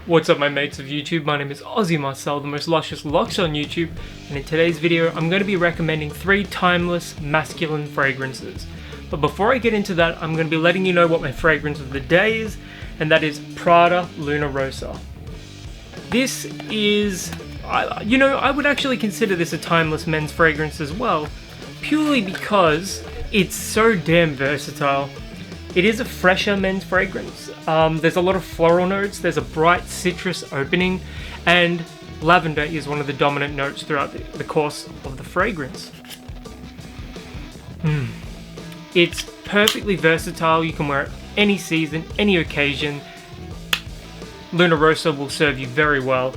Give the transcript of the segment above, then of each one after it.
What's up my mates of YouTube, my name is Aussie Marcel, the most luscious locks on YouTube, and in today's video I'm going to be recommending 3 timeless masculine fragrances. But before I get into that, I'm going to be letting you know what my fragrance of the day is, and that is Prada Luna Rossa. This is, I would actually consider this a timeless men's fragrance as well, purely because it's so damn versatile. It is a fresher men's fragrance. There's a lot of floral notes, there's a bright citrus opening, and lavender is one of the dominant notes throughout the course of the fragrance. It's perfectly versatile, you can wear it any season, any occasion. Luna Rossa will serve you very well.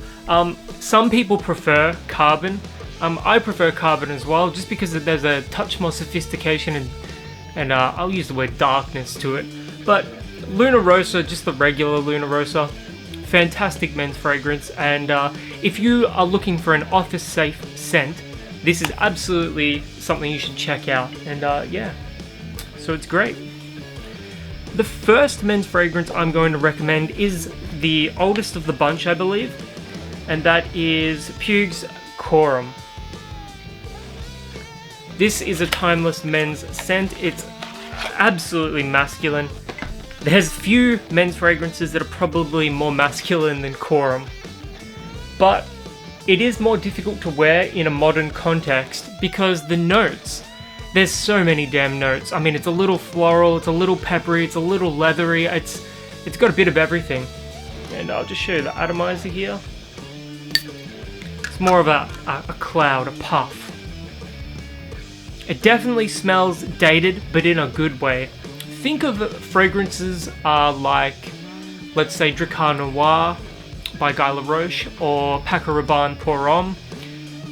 Some people prefer carbon. I prefer carbon as well, just because there's a touch more sophistication and I'll use the word darkness to it. But Luna Rossa, just the regular Luna Rossa, fantastic men's fragrance, and if you are looking for an office safe scent, this is absolutely something you should check out, and yeah, so it's great. The first men's fragrance I'm going to recommend is the oldest of the bunch, I believe, and that is Puig's Quorum. This is a timeless men's scent. It's absolutely masculine. There's few men's fragrances that are probably more masculine than Quorum, but it is more difficult to wear in a modern context because the notes, there's so many damn notes. I mean, it's a little floral, it's a little peppery, it's a little leathery, it's got a bit of everything. And I'll just show you the atomizer here. It's more of a cloud, a puff. It definitely smells dated, but in a good way. Think of fragrances like, let's say, Dracar Noir by Guy Laroche or Paco Rabanne Pour Homme.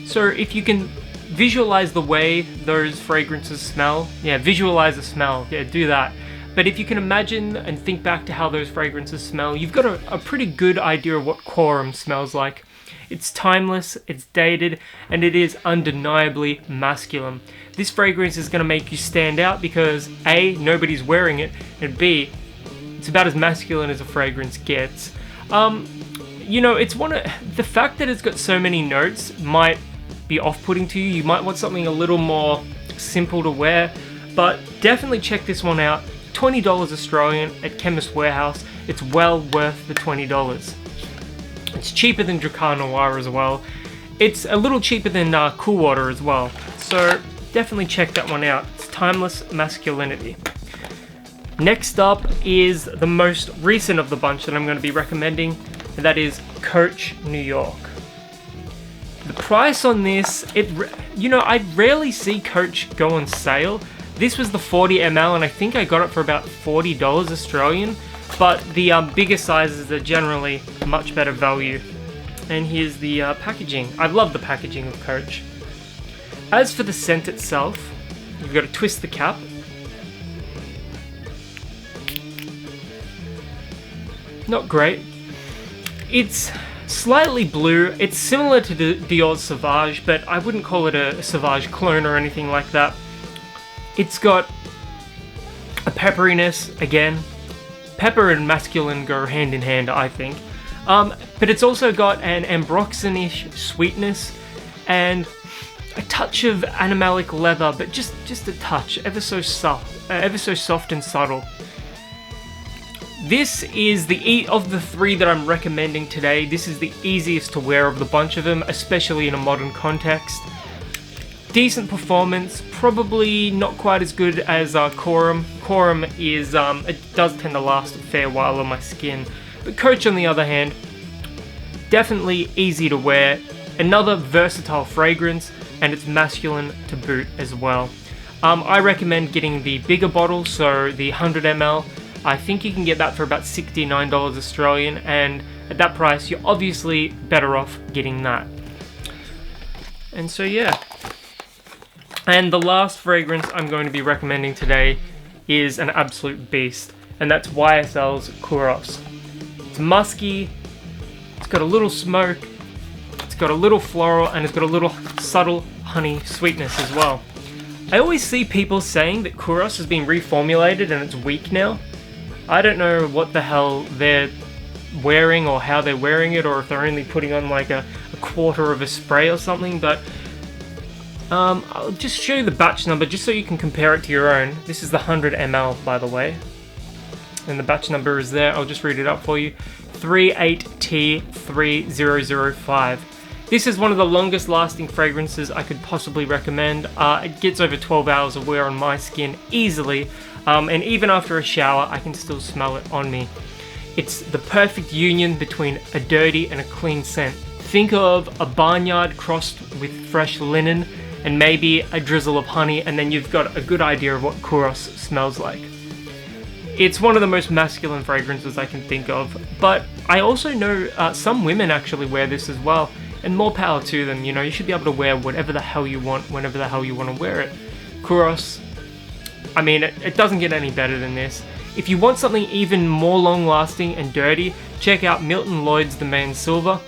So if you can visualize the way those fragrances smell, visualize the smell, do that. But if you can imagine and think back to how those fragrances smell, you've got a pretty good idea of what Quorum smells like. It's timeless, it's dated, and it is undeniably masculine. This fragrance is going to make you stand out because A, nobody's wearing it, and B, it's about as masculine as a fragrance gets. It's the fact that it's got so many notes might be off-putting to you. You might want something a little more simple to wear, but definitely check this one out. $20 Australian at Chemist Warehouse. It's well worth the $20. It's cheaper than Dracar Noir as well. It's a little cheaper than Cool Water as well. So definitely check that one out. It's timeless masculinity. Next up is the most recent of the bunch that I'm going to be recommending, and that is Coach New York. The price on this, I rarely see Coach go on sale. This was the 40 ml, and I think I got it for about $40 Australian. But the bigger sizes are generally much better value. And here's the packaging. I love the packaging of Coach. As for the scent itself, you've got to twist the cap. Not great. It's slightly blue. It's similar to the Dior's Sauvage, but I wouldn't call it a Sauvage clone or anything like that. It's got a pepperiness, again. Pepper and masculine go hand in hand, I think. But it's also got an ambroxan-ish sweetness and a touch of animalic leather, but just a touch, ever so soft and subtle. This is of the 3 that I'm recommending today, this is the easiest to wear of the bunch of them, especially in a modern context. Decent performance, probably not quite as good as Quorum. Quorum is, it does tend to last a fair while on my skin. But Coach, on the other hand, definitely easy to wear. Another versatile fragrance, and it's masculine to boot as well. I recommend getting the bigger bottle, so the 100 ml. I think you can get that for about $69 Australian, and at that price, you're obviously better off getting that. And so yeah. And the last fragrance I'm going to be recommending today is an absolute beast, and that's YSL's Kouros. It's musky, it's got a little smoke, it's got a little floral, and it's got a little subtle honey sweetness as well. I always see people saying that Kouros has been reformulated and it's weak now. I don't know what the hell they're wearing or how they're wearing it, or if they're only putting on like a quarter of a spray or something, but I'll just show you the batch number just so you can compare it to your own. This is the 100 ml, by the way, and the batch number is there. I'll just read it up for you. 38T3005. This is one of the longest lasting fragrances I could possibly recommend. It gets over 12 hours of wear on my skin easily, and even after a shower I can still smell it on me. It's the perfect union between a dirty and a clean scent. Think of a barnyard crossed with fresh linen and maybe a drizzle of honey, and then you've got a good idea of what Kouros smells like. It's one of the most masculine fragrances I can think of, but I also know some women actually wear this as well. And more power to them, you know, you should be able to wear whatever the hell you want, whenever the hell you want to wear it. Kouros, I mean, it doesn't get any better than this. If you want something even more long lasting and dirty, check out Milton Lloyd's The Man Silver.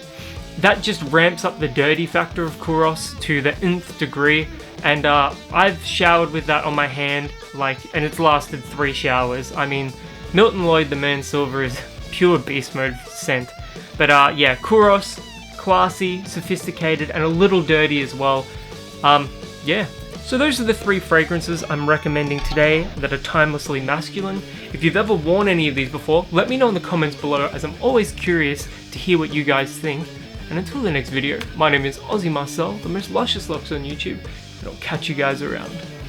That just ramps up the dirty factor of Kouros to the nth degree, and I've showered with that on my hand, and it's lasted 3 showers. I mean, Milton Lloyd The Man Silver is pure beast mode scent. But yeah, Kouros, classy, sophisticated, and a little dirty as well. Yeah. So those are the 3 fragrances I'm recommending today that are timelessly masculine. If you've ever worn any of these before, let me know in the comments below, as I'm always curious to hear what you guys think. And until the next video, my name is Aussie Marcel, the most luscious locks on YouTube, and I'll catch you guys around.